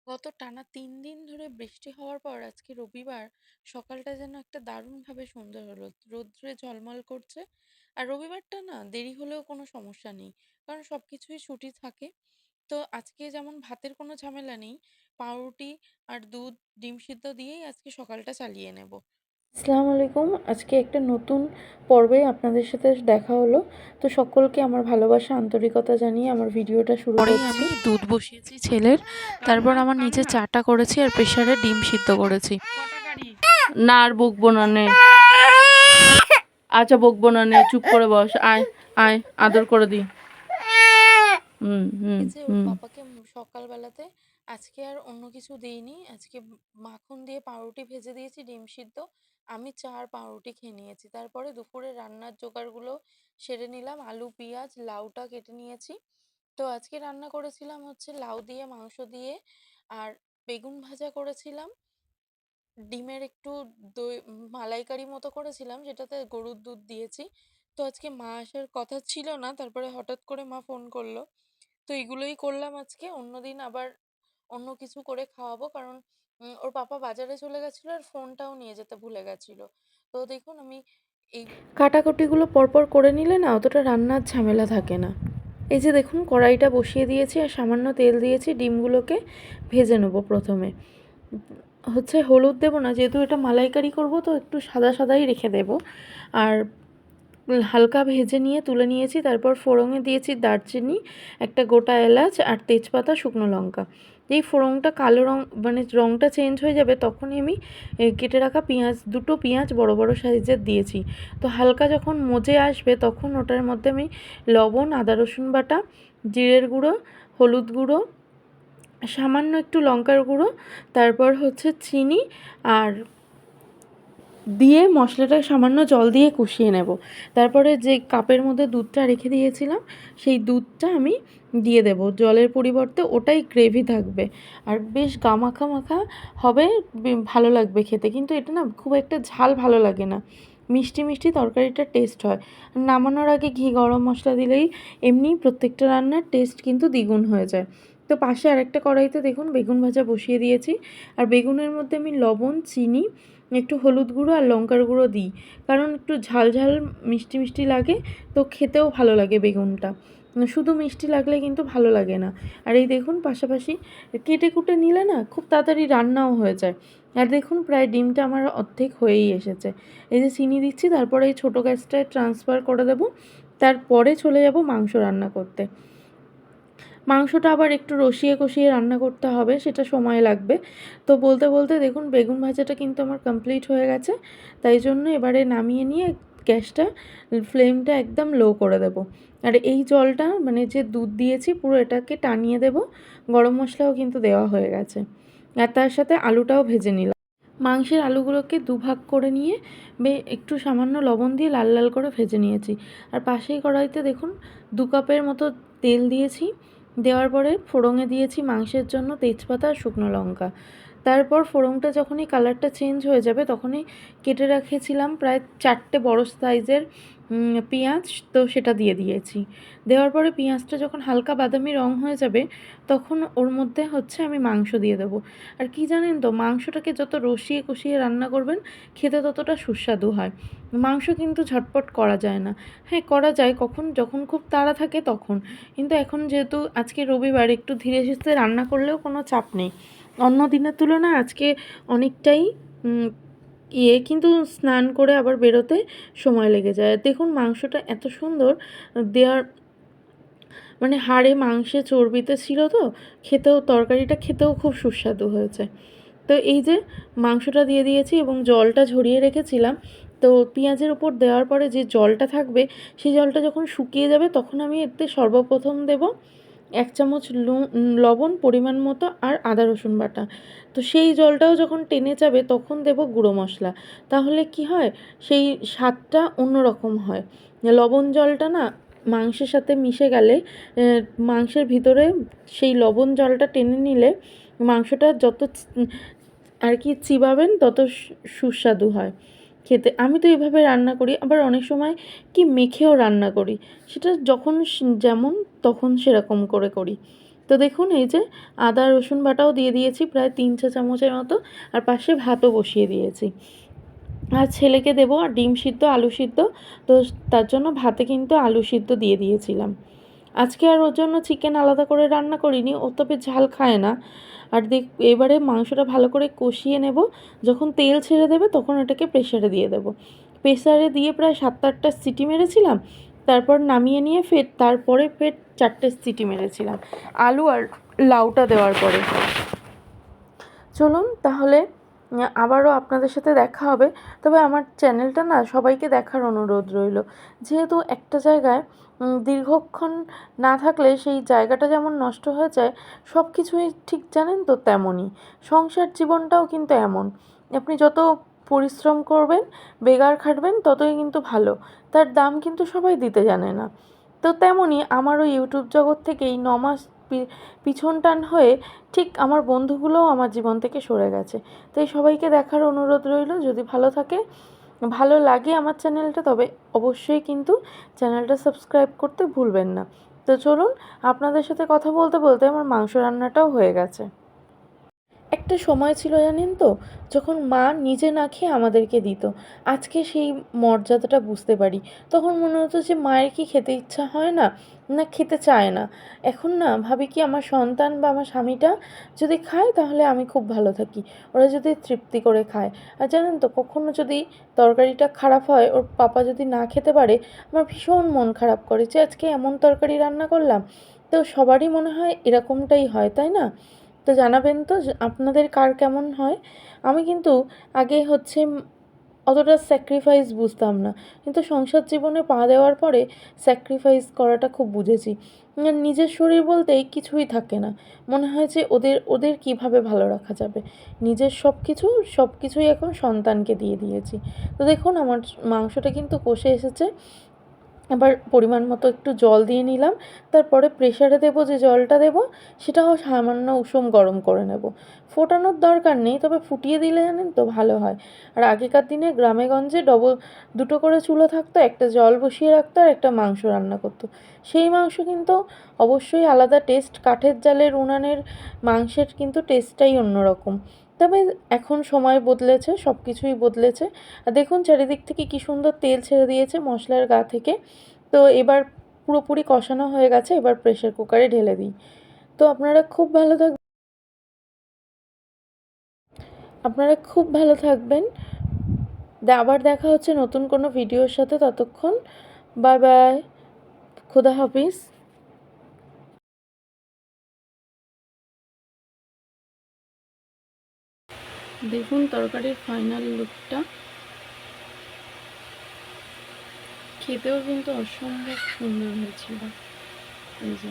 গত টানা ৩ দিন ধরে বৃষ্টি হওয়ার পর আজকে রবিবার সকালটা যেন একটা দারুণভাবে সুন্দর হলো। রৌদ্রে ঝলমল করছে। আর রবিবারটা না দেরি হলেও কোনো সমস্যা নেই। কারণ সবকিছুই ছুটি থাকে। তো আজকে যেমন ভাতের কোনো ঝামেলা নেই। পাউরুটি আর দুধ, ডিম সিদ্ধ দিয়েই আজকে সকালটা চালিয়ে নেব। আসসালামু আলাইকুম। আজকে একটা নতুন পর্বে আপনাদের সাথে দেখা হলো। তো সকলকে আমার ভালোবাসা আন্তরিকতা জানিয়ে আমার ভিডিওটা শুরু পরেই করছি। আমি দুধ বসিয়েছি ছেলের। তারপর আমার নিজে চাটা করেছি আর প্রেসারে ডিম সিদ্ধ করেছি। না আর বকবো না নে। আচ্ছা বকবো না নে, চুপ করে বস। আয় আয়, আদর করে দি। হুম হুম এই যে ওর হুম। পাপাকে সকালবেলাতে আজকে আর অন্য কিছু দেইনি। আজকে মাখন দিয়ে পাউরুটি ভেজে দিয়েছি, ডিম সিদ্ধ। আমি চা আর পাউরুটি খেয়ে নিয়েছি। তারপরে দুপুরে রান্নার জোগাড়গুলো সেরে নিলাম। আলু, পেঁয়াজ, লাউটা কেটে নিয়েছি। তো আজকে রান্না করেছিলাম হচ্ছে লাউ দিয়ে, মাংস দিয়ে আর বেগুন ভাজা করেছিলাম। ডিমের একটু দই মালাইকারি মতো করেছিলাম, যেটাতে গরুর দুধ দিয়েছি। তো আজকে মা আসার কথা ছিল না, তারপরে হঠাৎ করে মা ফোন করলো। তো এগুলোই করলাম আজকে। অন্যদিন আবার অন্য কিছু করে খাওয়াবো, কারণ ওর পাপা বাজারে চলে গেছিলো আর ফোনটাও নিয়ে যেতে ভুলে গেছিলো। তো দেখুন আমি এই কাটাকুটিগুলো পরপর করে নিলে না অতটা রান্নার ঝামেলা থাকে না। এই যে দেখুন কড়াইটা বসিয়ে দিয়েছি আর সামান্য তেল দিয়েছি। ডিমগুলোকে ভেজে নেবো প্রথমে। হচ্ছে হলুদ দেবো না, যেহেতু এটা মালাইকারি করব, তো একটু সাদা সাদাই রেখে দেবো। আর হালকা ভেজে নিয়ে তুলে নিয়েছি। তারপর ফোড়নে দিয়েছি দারচিনি, একটা গোটা এলাচ আর তেজপাতা, শুকনো লঙ্কা। যেই ফোড়নটা কালো রং মানে রংটা চেঞ্জ হয়ে যাবে, তখনই আমি কেটে রাখা দুটো পেঁয়াজ বড় বড় সাইজের দিয়েছি। তো হালকা যখন মজে আসবে তখন ওটার মধ্যে আমি লবণ, আদা রসুন বাটা, জিরের গুঁড়ো, হলুদ গুঁড়ো, সামান্য একটু লঙ্কার গুঁড়ো, তারপর হচ্ছে চিনি আর দিয়ে মশলাটা সামান্য জল দিয়ে কষিয়ে নেব। তারপরে যে কাপের মধ্যে দুধটা রেখে দিয়েছিলাম, সেই দুধটা আমি দিয়ে দেব। জলের পরিবর্তে ওটাই গ্রেভি থাকবে আর বেশ গামাখা মাখা হবে। ভালো লাগবে খেতে। কিন্তু এটা না খুব একটা ঝাল ভালো লাগে না, মিষ্টি মিষ্টি তরকারিটা টেস্ট হয়। নামানোর আগে ঘি গরম মশলা দিলেই এমনি প্রত্যেকটা রান্নার টেস্ট কিন্তু দ্বিগুণ হয়ে যায়। তো পাশে আরেকটা কড়াইতে দেখুন বেগুন ভাজা বসিয়ে দিয়েছি। আর বেগুনের মধ্যে আমি লবণ, চিনি, একটু হলুদ গুঁড়ো আর লঙ্কার গুঁড়ো দিই, কারণ একটু ঝাল ঝাল মিষ্টি মিষ্টি লাগে, তো খেতেও ভালো লাগে বেগুনটা। শুধু মিষ্টি লাগলে কিন্তু ভালো লাগে না। আর এই দেখুন পাশাপাশি কেটে কুটে নিলে না খুব তাড়াতাড়ি রান্নাও হয়ে যায়। আর দেখুন প্রায় ডিমটা আমার অর্ধেক হয়েই এসেছে। এই যে চিনি দিচ্ছি, তারপরে এই ছোটো গ্যাসটায় ট্রান্সফার করে দেবো। তারপরে চলে যাব মাংস রান্না করতে। মাংসটা আবার একটু রসিয়ে কষিয়ে রান্না করতে হবে, সেটা সময় লাগবে। তো বলতে বলতে দেখুন বেগুন ভাজাটা কিন্তু আমার কমপ্লিট হয়ে গেছে। তাই জন্য এবারে নামিয়ে নিয়ে গ্যাসটা ফ্লেমটা একদম লো করে দেব। আর এই জলটা মানে যে দুধ দিয়েছি পুরো এটাকে টানিয়ে দেব। গরম মশলাও কিন্তু দেওয়া হয়ে গেছে। আর তার সাথে আলুটাও ভেজে নিলাম। মাংসের আলুগুলোকে দুভাগ করে নিয়ে একটু সামান্য লবণ দিয়ে লাল লাল করে ভেজে নিয়েছি। আর পাশেই কড়াইতে দেখুন 2 কাপের মতো তেল দিয়েছি। দেওয়ার পরে ফোড়নে দিয়েছি মাংসের জন্য তেজপাতা আর শুকনো লঙ্কা। তারপর ফোড়নটা যখনই কালারটা চেঞ্জ হয়ে যাবে, তখনই কেটে রেখেছিলাম প্রায় 4টে বড় সাইজের পেঁয়াজ, তো সেটা দিয়ে দিয়েছি। দেওয়ার পরে পেঁয়াজটা যখন হালকা বাদামি রং হয়ে যাবে, তখন ওর মধ্যে হচ্ছে আমি মাংস দিয়ে দেবো। আর কি জানেন তো, মাংসটাকে যত রসিয়ে কষিয়ে রান্না করবেন খেতে ততটা সুস্বাদু হয়। মাংস কিন্তু ঝটপট করা যায় না। হ্যাঁ করা যায় কখন, যখন খুব তাড়া থাকে তখন। কিন্তু এখন যেহেতু আজকে রবিবার, একটু ধীরে সুস্থে রান্না করলেও কোনো চাপ নেই। অন্য দিনের তুলনায় আজকে অনেকটাই কিন্তু স্নান করে আবার বেরোতে সময় লেগে যায়। দেখুন মাংসটা এত সুন্দর দেওয়ার মানে হাড়ে মাংসে চর্বিতে ছিল, তো তরকারিটা খেতেও খুব সুস্বাদু হয়েছে। তো এই যে মাংসটা দিয়ে দিয়েছি এবং জলটা ঝরিয়ে রেখেছিলাম। তো পেঁয়াজের উপর দেওয়ার পরে যে জলটা থাকবে, সেই জলটা যখন শুকিয়ে যাবে তখন আমি এতে সর্বপ্রথম দেব 1 চামচ লবণ পরিমাণ মতো আর আদা রসুন বাটা। তো সেই জলটাও যখন টেনে যাবে তখন দেব গুঁড়ো মশলা। তাহলে কি হয়, সেই স্বাদটা অন্যরকম হয়। লবণ জলটা না মাংসের সাথে মিশে গেলে মাংসের ভিতরে সেই লবণ জলটা টেনে নিলে মাংসটা যত আর কি চিবাবেন তত সুস্বাদু হয় খেতে। আমি তো এইভাবে রান্না করি, আবার অনেক সময় কি মেখেও রান্না করি। সেটা যখন যেমন তখন সেরকম করে করি। তো দেখুন এই যে আদা রসুন বাটাও দিয়ে দিয়েছি প্রায় 3 চা চামচের মতো, আর পাশে ভাতও বসিয়ে দিয়েছি। আর ছেলেকে দেবো আর ডিম সিদ্ধ আলু সিদ্ধ, তো তার জন্য ভাতে কিন্তু আলু সিদ্ধ দিয়ে দিয়েছিলাম। আজকে আর ওর জন্য চিকেন আলাদা করে রান্না করিনি, ও তবে ঝাল খায় না। আর এবারে মাংসটা ভালো করে কষিয়ে নেব, যখন তেল ছেড়ে দেবে তখন এটাকে প্রেসারে দিয়ে দেবো। প্রেসারে দিয়ে প্রায় 7-8টা সিটি মেরেছিলাম, তারপর নামিয়ে নিয়ে তারপরে ফের 4টে সিটি মেরেছিলাম আলু আর লাউটা দেওয়ার পরে। চলুন তাহলে আবারও আপনাদের সাথে দেখা হবে। তবে আমার চ্যানেলটা না সবাইকে দেখার অনুরোধ রইল, যেহেতু একটা জায়গায় দীর্ঘক্ষণ না থাকলে সেই জায়গাটা যেমন নষ্ট হয়ে যায়, সব কিছুই ঠিক জানেন তো তেমনই সংসার জীবনটাও কিন্তু এমন। আপনি যত পরিশ্রম করবেন, বেগার খাটবেন, ততই কিন্তু ভালো, তার দাম কিন্তু সবাই দিতে জানে না। তো তেমনই আমারও ইউটিউব জগৎ থেকে এই 9 মাস পিছন টান হয়ে ঠিক আমার বন্ধুগুলোও আমার জীবন থেকে সরে গেছে। তাই সবাইকে দেখার অনুরোধ রইল, যদি ভালো লাগে আমার চ্যানেলটা, তবে অবশ্যই কিন্তু চ্যানেলটা সাবস্ক্রাইব করতে ভুলবেন না। তো চলুন, আপনাদের সাথে কথা বলতে বলতে আমার মাংস রান্নাটাও হয়ে গেছে। একটা সময় ছিল জানেন তো, যখন মা নিজে না খেয়ে আমাদেরকে দিত। আজকে সেই মর্যাদাটা বুঝতে পারি। তখন মনে হতো যে মায়ের কি খেতে ইচ্ছা হয় না, না খেতে চায় না। এখন না ভাবি কি আমার সন্তান বা আমার স্বামীটা যদি খায় তাহলে আমি খুব ভালো থাকি, ওরা যদি তৃপ্তি করে খায়। আর জানেন তো, কখনো যদি তরকারিটা খারাপ হয়, ওর পাপা যদি না খেতে পারে, আমার ভীষণ মন খারাপ করে যে আজকে এমন তরকারি রান্না করলাম। তো সবারই মনে হয় এরকমটাই হয়, তাই না? তো জানাবেন তো যে আপনাদের কার কেমন হয়। আমি কিন্তু আগে অতটা স্যাক্রিফাইস বুঝতাম না, কিন্তু সংসার জীবনে পা দেওয়ার পরে স্যাক্রিফাইস করাটা খুব বুঝেছি। নিজের শরীর বলতেই কিছুই থাকে না, মনে হয় যে ওদের কীভাবে ভালো রাখা যাবে। নিজের সব কিছুই এখন সন্তানকে দিয়ে দিয়েছি। তো দেখুন আমার মাংসটা কিন্তু কষে এসেছে। এবার পরিমাণ মতো একটু জল দিয়ে নিলাম, তারপরে প্রেসারে দেবো, যে জলটা দেবো সেটাও সামান্য উষুম গরম করে নেব। ফোটানোর দরকার নেই, তবে ফুটিয়ে দিলে জানেন তো ভালো হয়। আর আগেকার দিনে গ্রামে গঞ্জে দুটো করে চুলো থাকতো, একটা জল বসিয়ে রাখতো আর একটা মাংস রান্না করতো। সেই মাংস কিন্তু অবশ্যই আলাদা টেস্ট, কাঠের জালের উনানের মাংসের কিন্তু টেস্টটাই অন্যরকম। তবে এখন সময় বদলেছে, সব কিছুই বদলেছে। আর দেখুন চারিদিক থেকে কী সুন্দর তেল ছেড়ে দিয়েছে মশলার গা থেকে। তো এবার পুরোপুরি কষানো হয়ে গেছে, এবার প্রেসার কুকারে ঢেলে দিই। তো আপনারা খুব ভালো থাকবেন। আবার দেখা হচ্ছে নতুন কোনো ভিডিওর সাথে, ততক্ষণ বাই বাই, খুদা হাফিজ। দেখুন তরকারির ফাইনাল লুকটা, খেতেও কিন্তু অসম্ভব সুন্দর হয়েছিল। এই যে